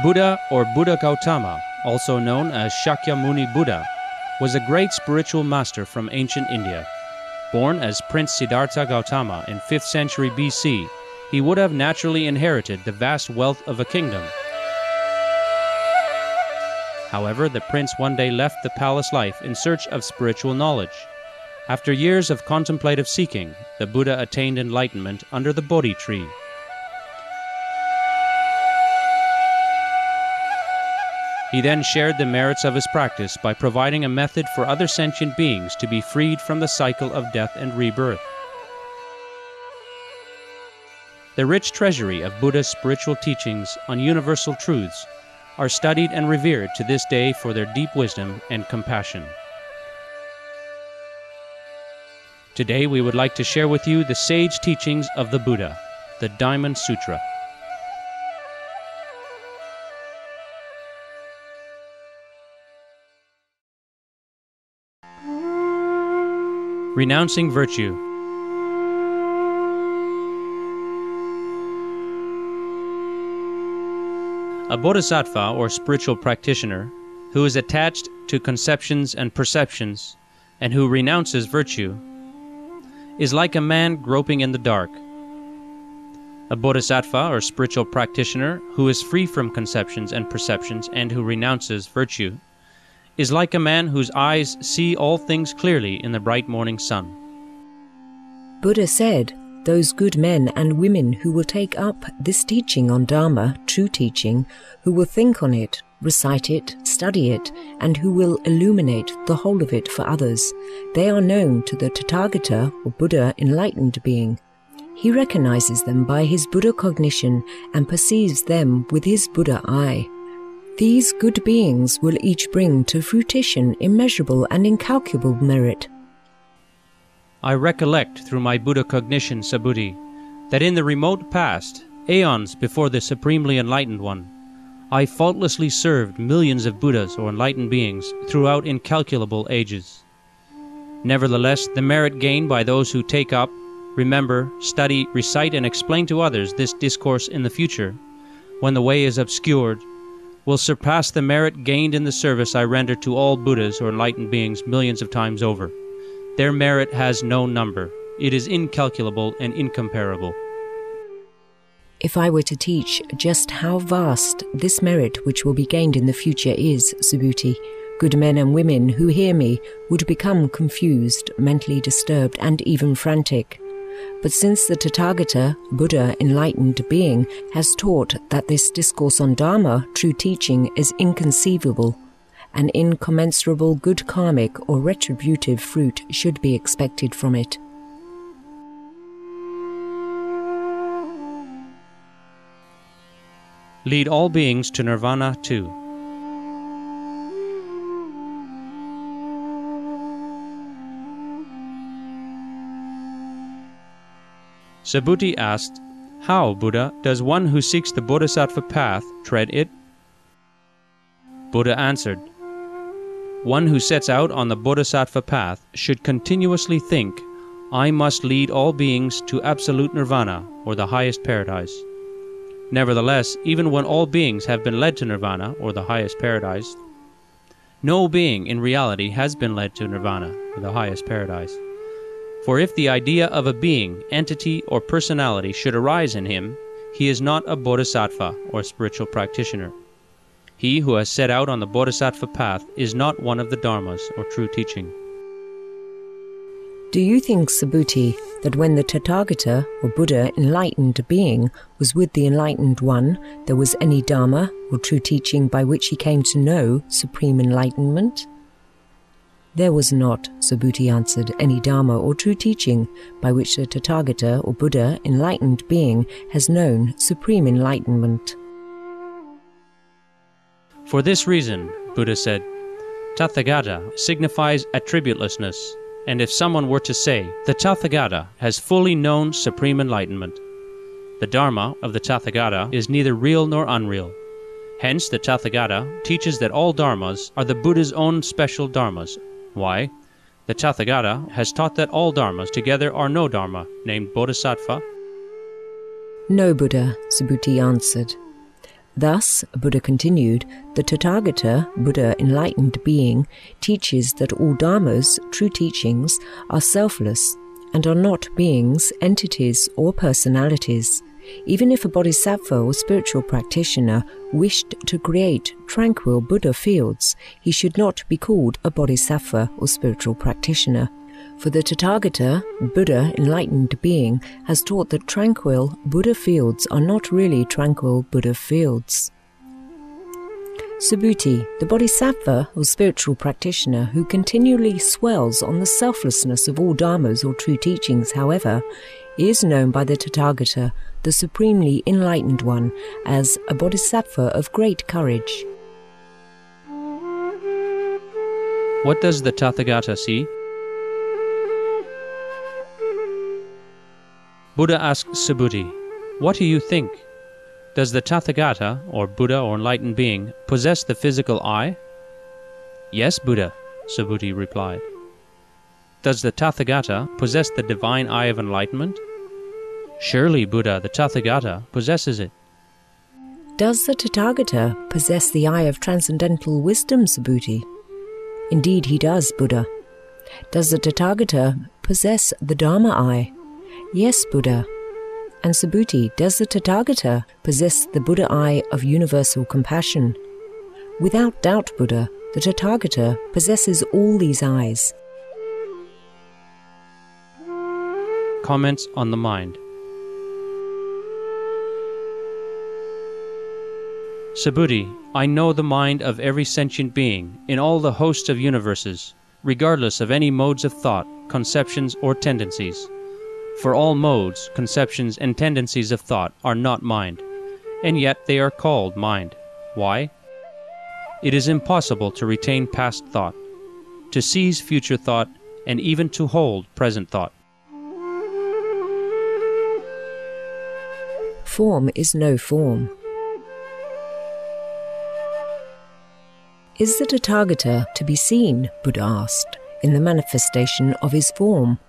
Buddha or Buddha Gautama, also known as Shakyamuni Buddha, was a great spiritual master from ancient India. Born as Prince Siddhartha Gautama in 5th century BC, he would have naturally inherited the vast wealth of a kingdom. However, the prince one day left the palace life in search of spiritual knowledge. After years of contemplative seeking, the Buddha attained enlightenment under the Bodhi tree. He then shared the merits of his practice by providing a method for other sentient beings to be freed from the cycle of death and rebirth. The rich treasury of Buddha's spiritual teachings on universal truths are studied and revered to this day for their deep wisdom and compassion. Today we would like to share with you the sage teachings of the Buddha, the Diamond Sutra. Renouncing virtue. A bodhisattva or spiritual practitioner who is attached to conceptions and perceptions and who renounces virtue is like a man groping in the dark. A bodhisattva or spiritual practitioner who is free from conceptions and perceptions and who renounces virtue is like a man whose eyes see all things clearly in the bright morning sun. Buddha said, those good men and women who will take up this teaching on Dharma, true teaching, who will think on it, recite it, study it, and who will illuminate the whole of it for others, they are known to the Tathagata or Buddha enlightened being. He recognizes them by his Buddha cognition and perceives them with his Buddha eye. These good beings will each bring to fruition immeasurable and incalculable merit. I recollect through my Buddha cognition, Subhuti, that in the remote past, aeons before the Supremely Enlightened One, I faultlessly served millions of Buddhas or enlightened beings throughout incalculable ages. Nevertheless, the merit gained by those who take up, remember, study, recite, and explain to others this discourse in the future, when the way is obscured, will surpass the merit gained in the service I render to all Buddhas or enlightened beings millions of times over. Their merit has no number. It is incalculable and incomparable. If I were to teach just how vast this merit which will be gained in the future is, Subhuti, good men and women who hear me would become confused, mentally disturbed, and even frantic. But since the Tathagata, Buddha enlightened being, has taught that this discourse on Dharma, true teaching, is inconceivable, an incommensurable good karmic or retributive fruit should be expected from it. Lead all beings to nirvana too. Subhuti asked, how, Buddha, does one who seeks the bodhisattva path tread it? Buddha answered, one who sets out on the bodhisattva path should continuously think, I must lead all beings to absolute nirvana, or the highest paradise. Nevertheless, even when all beings have been led to nirvana, or the highest paradise, no being in reality has been led to nirvana, or the highest paradise. For if the idea of a being, entity, or personality should arise in him, he is not a bodhisattva or spiritual practitioner. He who has set out on the bodhisattva path is not one of the dharmas or true teaching. Do you think, Subhuti, that when the Tathagata or Buddha enlightened being was with the enlightened one, there was any dharma or true teaching by which he came to know supreme enlightenment? There was not, Subhuti answered, any dharma or true teaching by which the Tathagata or Buddha enlightened being has known supreme enlightenment. For this reason, Buddha said, Tathagata signifies attributelessness, and if someone were to say, the Tathagata has fully known supreme enlightenment, the Dharma of the Tathagata is neither real nor unreal. Hence, the Tathagata teaches that all dharmas are the Buddha's own special dharmas. Why? The Tathagata has taught that all dharmas together are no dharma, named bodhisattva. No, Buddha, Subhuti answered. Thus, Buddha continued, the Tathagata, Buddha enlightened being, teaches that all dharmas, true teachings, are selfless and are not beings, entities, or personalities. Even if a bodhisattva or spiritual practitioner wished to create tranquil Buddha fields, he should not be called a bodhisattva or spiritual practitioner. For the Tathagata, Buddha enlightened being, has taught that tranquil Buddha fields are not really tranquil Buddha fields. Subhuti, the bodhisattva or spiritual practitioner who continually swells on the selflessness of all dharmas or true teachings, however, is known by the Tathagata, the supremely enlightened one, as a bodhisattva of great courage. What does the Tathagata see? Buddha asks Subhuti, "What do you think? Does the Tathagata, or Buddha or enlightened being, possess the physical eye?" "Yes, Buddha," Subhuti replied. "Does the Tathagata possess the divine eye of enlightenment?" "Surely, Buddha, the Tathagata possesses it." Does the Tathagata possess the eye of transcendental wisdom, Subhuti? Indeed he does, Buddha. Does the Tathagata possess the Dharma eye? Yes, Buddha. And Subhuti, does the Tathagata possess the Buddha eye of universal compassion? Without doubt, Buddha, the Tathagata possesses all these eyes. Comments on the mind. Subhuti, I know the mind of every sentient being in all the hosts of universes, regardless of any modes of thought, conceptions, or tendencies. For all modes, conceptions, and tendencies of thought are not mind, and yet they are called mind. Why? It is impossible to retain past thought, to seize future thought, and even to hold present thought. Form is no form. Is the Tathagata to be seen, Buddha asked, in the manifestation of his form?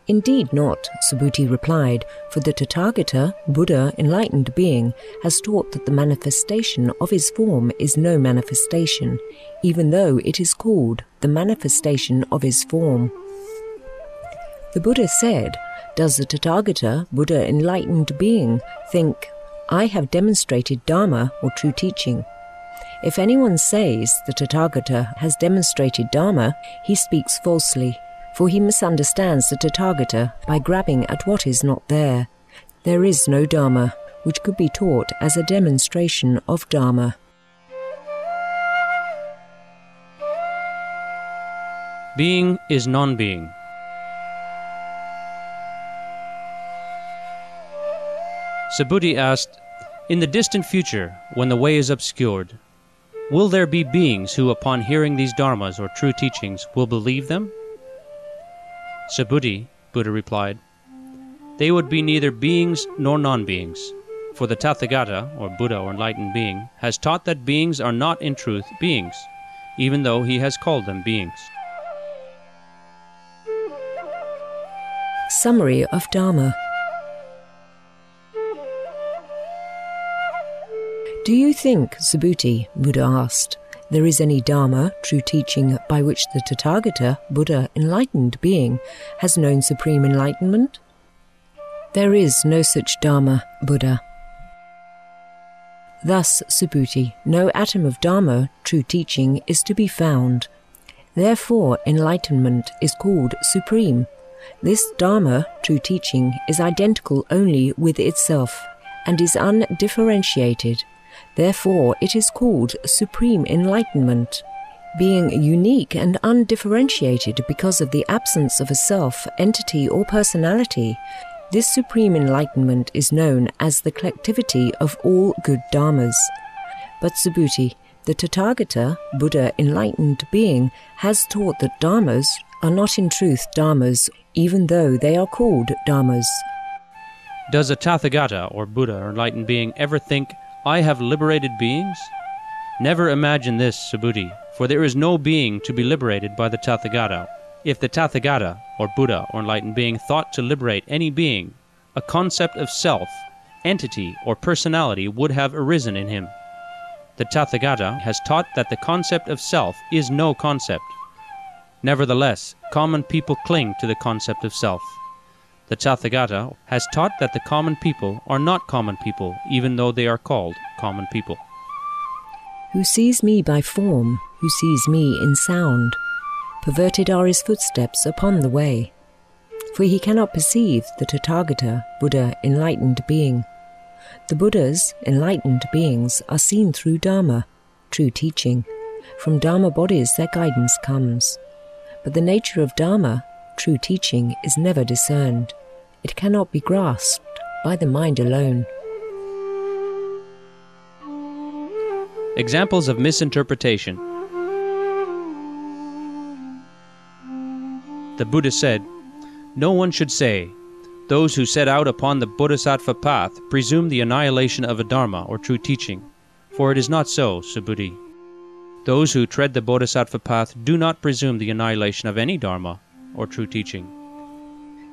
Indeed not, Subhuti replied, for the Tathagata, Buddha, enlightened being, has taught that the manifestation of his form is no manifestation, even though it is called the manifestation of his form. The Buddha said, does the Tathagata, Buddha, enlightened being, think, I have demonstrated Dharma or true teaching? If anyone says the Tathagata has demonstrated Dharma, he speaks falsely, for he misunderstands the Tathagata by grabbing at what is not there. There is no Dharma, which could be taught as a demonstration of Dharma. Being is non-being. Subhuti asked, in the distant future, when the way is obscured, will there be beings who, upon hearing these dharmas or true teachings, will believe them? Subhuti, Buddha replied, they would be neither beings nor non-beings, for the Tathagata, or Buddha or enlightened being, has taught that beings are not in truth beings, even though he has called them beings. Summary of Dharma. Do you think, Subhuti, Buddha asked, there is any Dharma, true teaching, by which the Tathagata, Buddha, enlightened being, has known supreme enlightenment? There is no such Dharma, Buddha. Thus, Subhuti, no atom of Dharma, true teaching, is to be found. Therefore, enlightenment is called supreme. This Dharma, true teaching, is identical only with itself, and is undifferentiated. Therefore, it is called supreme enlightenment. Being unique and undifferentiated because of the absence of a self, entity, or personality, this supreme enlightenment is known as the collectivity of all good dharmas. But Subhuti, the Tathagata, Buddha enlightened being, has taught that dharmas are not in truth dharmas, even though they are called dharmas. Does a Tathagata, or Buddha or enlightened being, ever think, I have liberated beings? Never imagine this, Subhuti, for there is no being to be liberated by the Tathagata. If the Tathagata, or Buddha or enlightened being, thought to liberate any being, a concept of self, entity, or personality would have arisen in him. The Tathagata has taught that the concept of self is no concept. Nevertheless, common people cling to the concept of self. The Tathagata has taught that the common people are not common people, even though they are called common people. Who sees me by form, who sees me in sound? Perverted are his footsteps upon the way. For he cannot perceive the Tathagata, Buddha, enlightened being. The Buddhas, enlightened beings, are seen through Dharma, true teaching. From Dharma bodies their guidance comes. But the nature of Dharma, true teaching, is never discerned. It cannot be grasped by the mind alone. Examples of misinterpretation. The Buddha said, "No one should say, 'Those who set out upon the Bodhisattva path presume the annihilation of a Dharma or true teaching,' for it is not so, Subhuti. Those who tread the Bodhisattva path do not presume the annihilation of any Dharma or true teaching."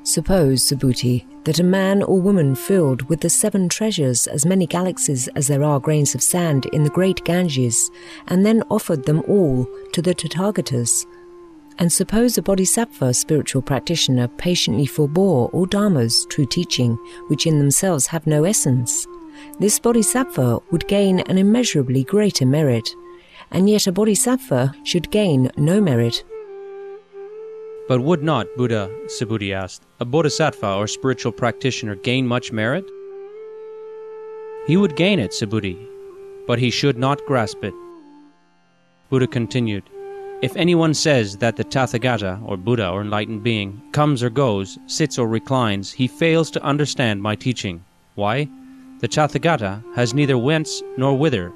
Suppose, Subhuti, that a man or woman filled with the 7 treasures, as many galaxies as there are grains of sand in the great Ganges, and then offered them all to the Tathagatas. And suppose a Bodhisattva spiritual practitioner patiently forbore all Dharmas, true teaching, which in themselves have no essence. This Bodhisattva would gain an immeasurably greater merit, and yet a Bodhisattva should gain no merit. But would not, Buddha, Subhuti asked, a Bodhisattva or spiritual practitioner gain much merit? He would gain it, Subhuti, but he should not grasp it. Buddha continued, "If anyone says that the Tathagata, or Buddha or enlightened being, comes or goes, sits or reclines, he fails to understand my teaching. Why? The Tathagata has neither whence nor whither,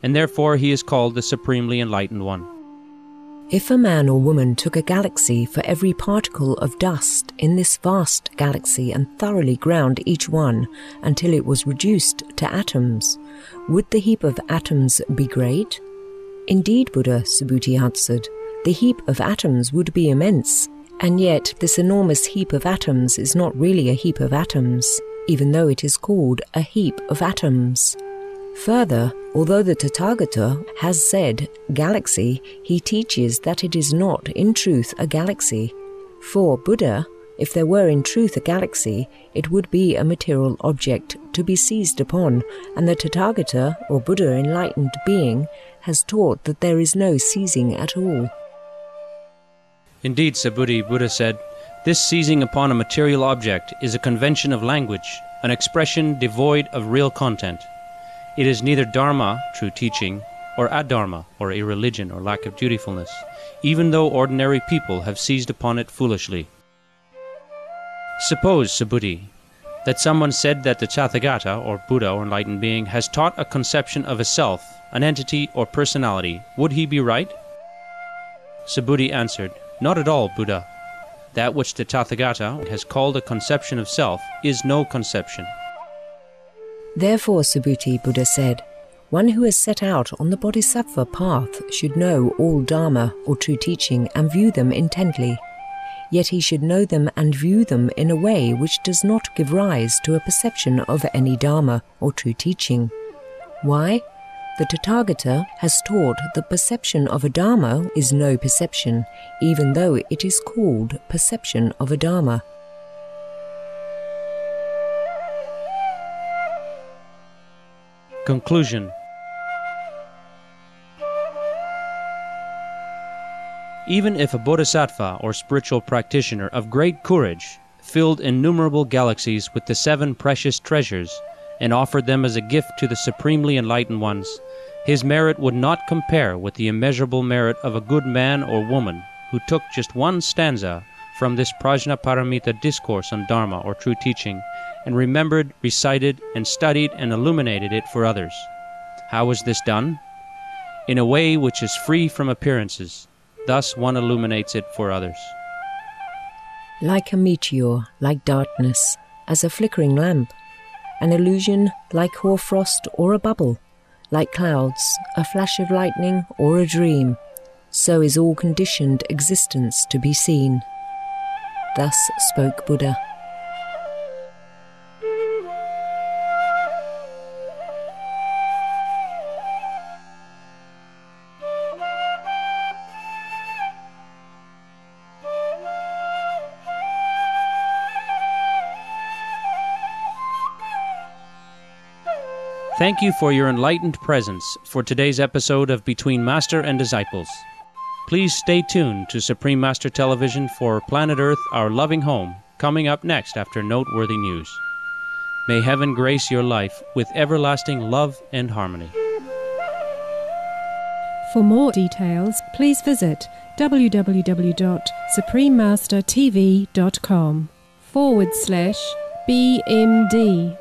and therefore he is called the Supremely Enlightened One." If a man or woman took a galaxy for every particle of dust in this vast galaxy and thoroughly ground each one until it was reduced to atoms, would the heap of atoms be great? Indeed, Buddha, Subhuti answered, the heap of atoms would be immense, and yet this enormous heap of atoms is not really a heap of atoms, even though it is called a heap of atoms. Further, although the Tathagata has said galaxy, he teaches that it is not in truth a galaxy. For Buddha, if there were in truth a galaxy, it would be a material object to be seized upon, and the Tathagata, or Buddha enlightened being, has taught that there is no seizing at all. Indeed, Subhuti, Buddha said, this seizing upon a material object is a convention of language, an expression devoid of real content. It is neither Dharma, true teaching, or Adharma, or irreligion or lack of dutifulness, even though ordinary people have seized upon it foolishly. Suppose, Subhuti, that someone said that the Tathagata, or Buddha or enlightened being, has taught a conception of a self, an entity or personality. Would he be right? Subhuti answered, "Not at all, Buddha. That which the Tathagata has called a conception of self is no conception." Therefore, Subhuti, Buddha said, one who has set out on the Bodhisattva path should know all Dharma or true teaching and view them intently. Yet he should know them and view them in a way which does not give rise to a perception of any Dharma or true teaching. Why? The Tathagata has taught the perception of a Dharma is no perception, even though it is called perception of a Dharma. Conclusion. Even if a bodhisattva or spiritual practitioner of great courage filled innumerable galaxies with the 7 precious treasures and offered them as a gift to the supremely enlightened ones, his merit would not compare with the immeasurable merit of a good man or woman who took just one stanza from this Prajnaparamita discourse on Dharma or true teaching and remembered, recited, and studied and illuminated it for others. How was this done? In a way which is free from appearances. Thus one illuminates it for others. Like a meteor, like darkness, as a flickering lamp, an illusion like hoarfrost or a bubble, like clouds, a flash of lightning or a dream, so is all conditioned existence to be seen. Thus spoke Buddha. Thank you for your enlightened presence for today's episode of Between Master and Disciples. Please stay tuned to Supreme Master Television for Planet Earth, Our Loving Home, coming up next after noteworthy news. May heaven grace your life with everlasting love and harmony. For more details, please visit www.suprememastertv.com/BMD